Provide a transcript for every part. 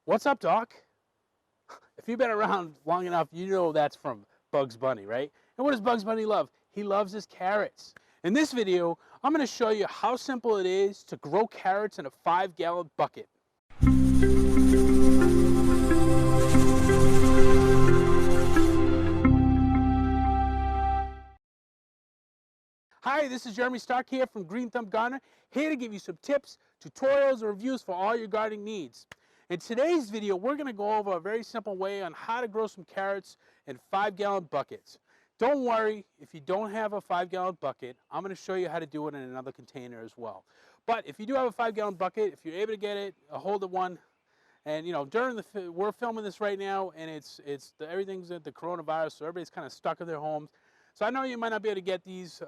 What's up, Doc? If you've been around long enough, you know that's from Bugs Bunny, right? And what does Bugs Bunny love? He loves his carrots. In this video, I'm going to show you how simple it is to grow carrots in a 5-gallon bucket. Hi, this is Jeremy Starke here from Green Thumb Gardener, here to give you some tips, tutorials, and reviews for all your gardening needs. In today's video, we're going to go over a very simple way on how to grow some carrots in 5-gallon buckets. Don't worry if you don't have a 5-gallon bucket. I'm going to show you how to do it in another container as well. But if you do have a 5-gallon bucket, if you're able to get it, a hold of one. And you know, we're filming this right now, and everything's at the coronavirus, so everybody's kind of stuck in their homes. So I know you might not be able to get these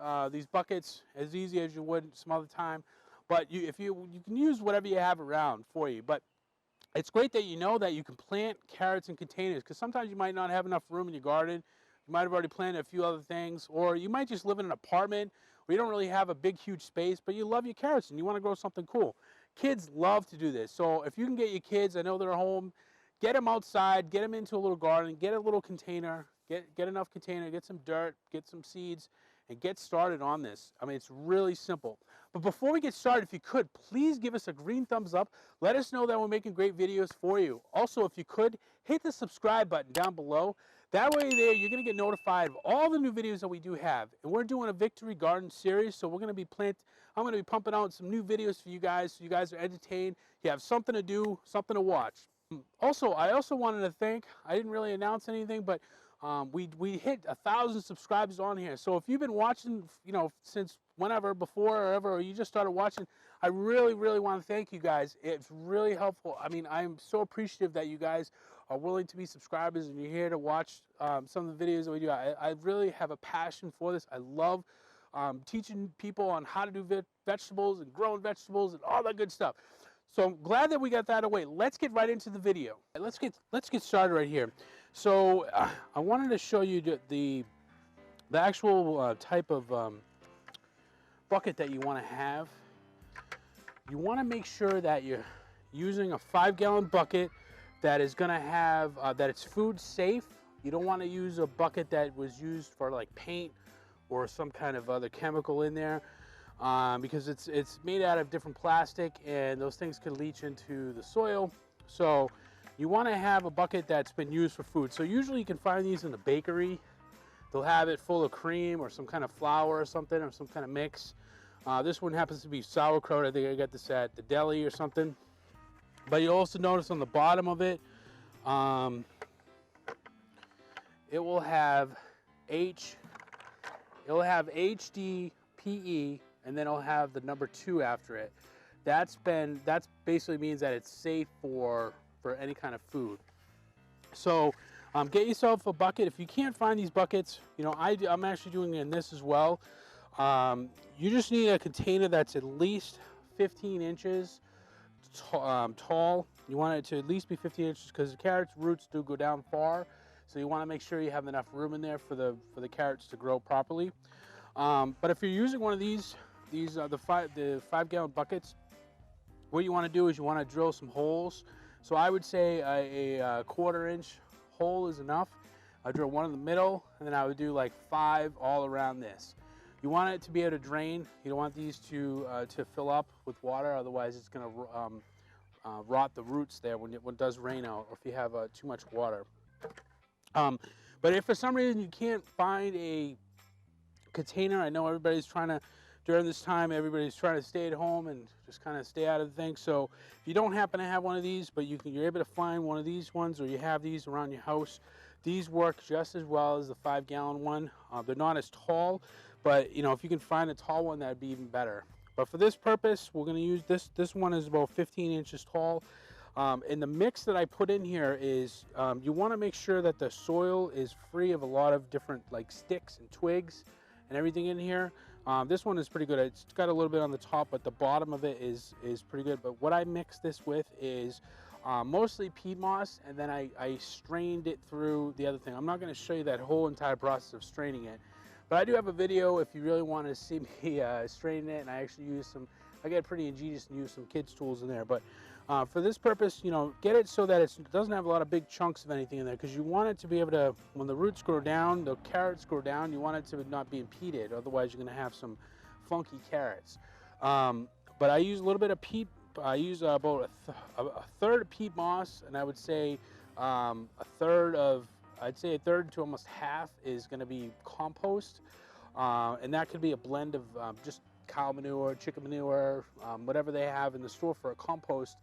buckets as easy as you would some other time, but you can use whatever you have around for you. But it's great that you know that you can plant carrots in containers, because sometimes you might not have enough room in your garden. You might have already planted a few other things, or you might just live in an apartment where you don't really have a big, huge space, but you love your carrots and you want to grow something cool. Kids love to do this. So if you can get your kids, I know they're home, get them outside, get them into a little garden, get a little container, get enough container, get some dirt, get some seeds, and get started on this. I mean, it's really simple. But before we get started, if you could, please give us a green thumbs up. Let us know that we're making great videos for you. Also, if you could, hit the subscribe button down below. That way there, you're going to get notified of all the new videos that we do have. And we're doing a Victory Garden series, so I'm going to be pumping out some new videos for you guys, so you guys are entertained. You have something to do, something to watch. Also, I also wanted to thank, I didn't really announce anything, but we hit 1,000 subscribers on here. So if you've been watching, you know, since whenever, before or ever, or you just started watching, I really, really want to thank you guys. It's really helpful. I mean, I'm so appreciative that you guys are willing to be subscribers and you're here to watch some of the videos that we do. I really have a passion for this. I love teaching people on how to do vegetables and growing vegetables and all that good stuff. So I'm glad that we got that away. Let's get right into the video. Let's get started right here. So I wanted to show you the actual type of bucket that you want to have. You want to make sure that you're using a 5-gallon bucket that is going to have that it's food safe. You don't want to use a bucket that was used for like paint or some kind of other chemical in there. Because it's made out of different plastic and those things can leach into the soil. So you want to have a bucket that's been used for food. So usually you can find these in the bakery. They'll have it full of cream or some kind of flour or something, or some kind of mix. This one happens to be sauerkraut. I think I got this at the deli or something. But you'll also notice on the bottom of it, it will have HDPE, and then it'll have the number 2 after it. That's basically means that it's safe for any kind of food. So get yourself a bucket. If you can't find these buckets, you know, I'm actually doing it in this as well. You just need a container that's at least 15 inches tall. You want it to at least be 15 inches because the carrots roots do go down far. So you want to make sure you have enough room in there for the carrots to grow properly. But if you're using one of these are the 5-gallon buckets, what you want to do is you want to drill some holes. So I would say a 1/4-inch hole is enough. I drill one in the middle, and then I would do like 5 all around this. You want it to be able to drain. You don't want these to fill up with water, otherwise it's going to rot the roots there when it does rain out, or if you have too much water. But if for some reason you can't find a container, I know everybody's trying to, during this time, everybody's trying to stay at home and just kind of stay out of the thing. So if you don't happen to have one of these, but you're able to find one of these ones, or you have these around your house, these work just as well as the 5-gallon one. They're not as tall, but you know, if you can find a tall one, that'd be even better. But for this purpose, we're going to use this one is about 15 inches tall. And the mix that I put in here is, you want to make sure that the soil is free of a lot of different like sticks and twigs and everything in here. This one is pretty good. It's got a little bit on the top, but the bottom of it is pretty good. But what I mix this with is mostly peat moss, and then I strained it through the other thing. I'm not going to show you that whole entire process of straining it, but I do have a video if you really want to see me straining it, and I actually use I get pretty ingenious and use some kids tools in there. But For this purpose, you know, get it so that it doesn't have a lot of big chunks of anything in there, because you want it to be able to, when the roots grow down, the carrots grow down, you want it to not be impeded. Otherwise, you're going to have some funky carrots. But I use a little bit of peat. I use about a third of peat moss, and I would say a third to almost half is going to be compost. And that could be a blend of just cow manure, chicken manure, whatever they have in the store for a compost,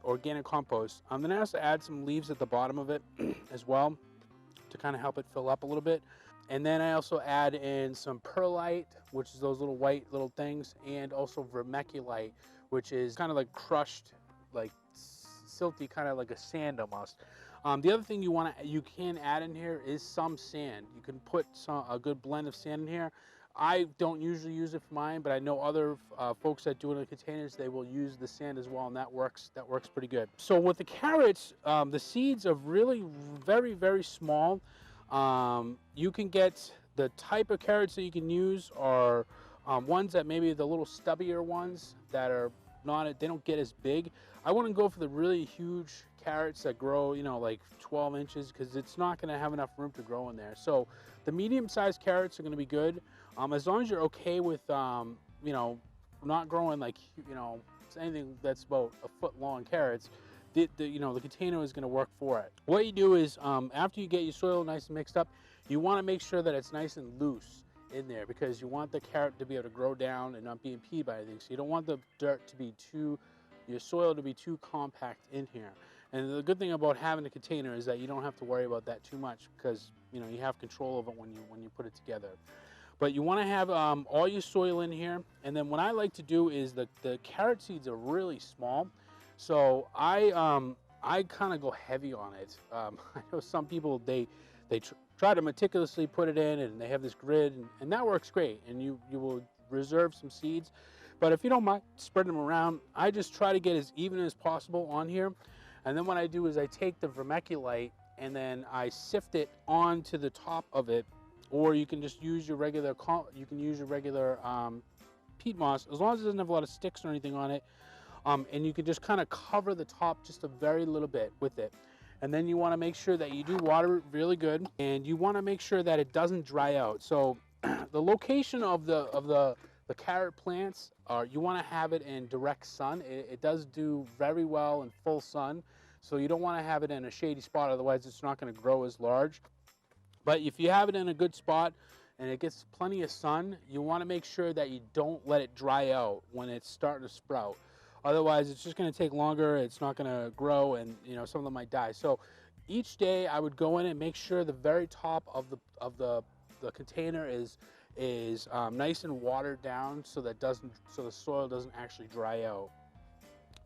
organic compost. I'm going to also add some leaves at the bottom of it as well to kind of help it fill up a little bit. And then I also add in some perlite, which is those little white little things, and also vermiculite, which is kind of like crushed, like silty, kind of like a sand almost. The other thing you can add in here is some sand. You can put a good blend of sand in here. I don't usually use it for mine, but I know other folks that do it in containers, they will use the sand as well, and that works pretty good. So with the carrots, the seeds are really very, very small. You can get the type of carrots that you can use are ones that maybe the little stubbier ones that are they don't get as big. I wouldn't go for the really huge carrots that grow, you know, like 12 inches, because it's not going to have enough room to grow in there. So the medium-sized carrots are going to be good, as long as you're okay with, you know, not growing like, you know, anything that's about a foot long carrots. You know, the container is going to work for it. What you do is, after you get your soil nice and mixed up, you want to make sure that it's nice and loose in there, because you want the carrot to be able to grow down and not be impeded by anything. So you don't want the dirt to be your soil to be too compact in here. And the good thing about having a container is that you don't have to worry about that too much, because, you know, you have control of it when you put it together. But you want to have all your soil in here. And then what I like to do is the carrot seeds are really small. So I kind of go heavy on it. I know some people, they try to meticulously put it in, and they have this grid, and that works great, and you will reserve some seeds. But if you don't mind spreading them around, I just try to get as even as possible on here. And then what I do is I take the vermiculite and then I sift it onto the top of it, or you can just use your regular peat moss, as long as it doesn't have a lot of sticks or anything on it. And you can just kind of cover the top just a very little bit with it. And then you want to make sure that you do water it really good, and you want to make sure that it doesn't dry out. So the location of the carrot plants you want to have it in direct sun. It does do very well in full sun, so you don't want to have it in a shady spot, otherwise it's not going to grow as large. But if you have it in a good spot and it gets plenty of sun, you want to make sure that you don't let it dry out when it's starting to sprout. Otherwise, it's just going to take longer. It's not going to grow, and you know, some of them might die. So each day, I would go in and make sure the very top of the container is nice and watered down, so the soil doesn't actually dry out.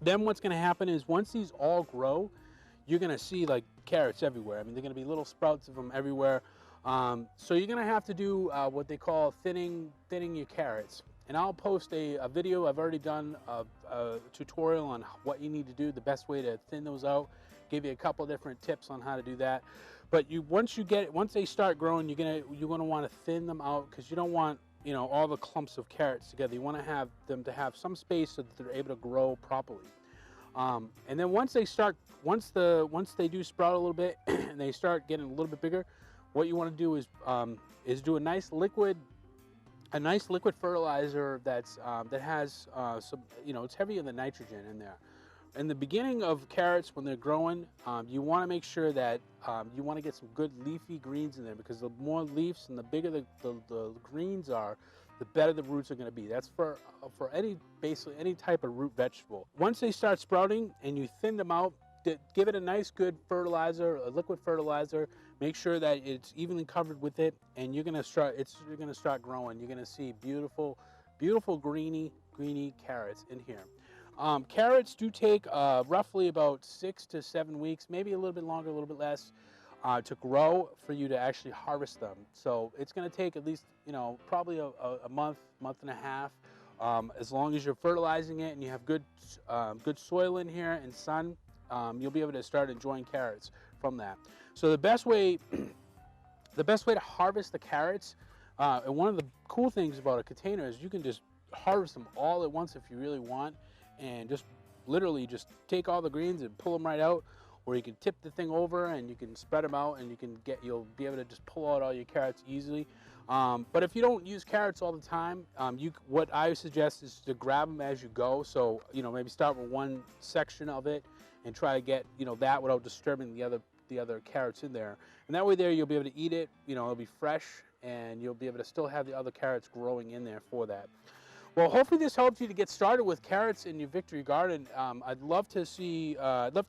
Then what's going to happen is, once these all grow, you're going to see like carrots everywhere. I mean, they're going to be little sprouts of them everywhere. So you're going to have to do what they call thinning your carrots. And I'll post a video. I've already done a tutorial on what you need to do, the best way to thin those out. Give you a couple different tips on how to do that. But once they start growing, you're gonna want to thin them out, because you don't want, you know, all the clumps of carrots together. You want to have them to have some space so that they're able to grow properly. And then once they do sprout a little bit and they start getting a little bit bigger, what you want to do is do a nice liquid fertilizer that has some, you know, it's heavy in the nitrogen in there. In the beginning of carrots, when they're growing, you want to make sure that you want to get some good leafy greens in there, because the more leaves and the bigger the greens are, the better the roots are going to be. That's for basically any type of root vegetable. Once they start sprouting and you thin them out, give it a nice good fertilizer, a liquid fertilizer. Make sure that it's evenly covered with it, and you're gonna start growing. You're gonna see beautiful, beautiful greeny carrots in here. Carrots do take roughly about 6 to 7 weeks, maybe a little bit longer, a little bit less, to grow for you to actually harvest them. So it's gonna take at least, you know, probably a month and a half. As long as you're fertilizing it and you have good soil in here and sun, you'll be able to start enjoying carrots from that. So the best way to harvest the carrots, and one of the cool things about a container is you can just harvest them all at once if you really want, and just literally just take all the greens and pull them right out, or you can tip the thing over and you can spread them out, and you'll be able to just pull out all your carrots easily. But if you don't use carrots all the time, what I suggest is to grab them as you go. So, you know, maybe start with one section of it and try to get, you know, that without disturbing the other carrots in there. And that way there you'll be able to eat it, you know, it'll be fresh, and you'll be able to still have the other carrots growing in there for that. Well, hopefully this helps you to get started with carrots in your victory garden. I'd love to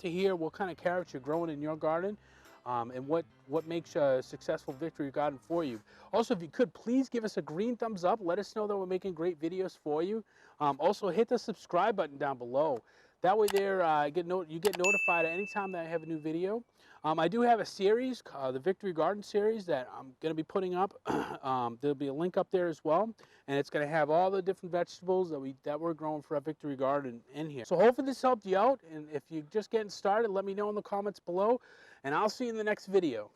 hear what kind of carrots you're growing in your garden, and what makes a successful victory garden for you. Also, if you could, please give us a green thumbs up. Let us know that we're making great videos for you. Also, hit the subscribe button down below. That way there, you get notified at any time that I have a new video. I do have a series, the Victory Garden series, that I'm going to be putting up. There'll be a link up there as well, and it's going to have all the different vegetables that we're growing for our Victory Garden in here. So hopefully this helped you out, and if you're just getting started, let me know in the comments below, and I'll see you in the next video.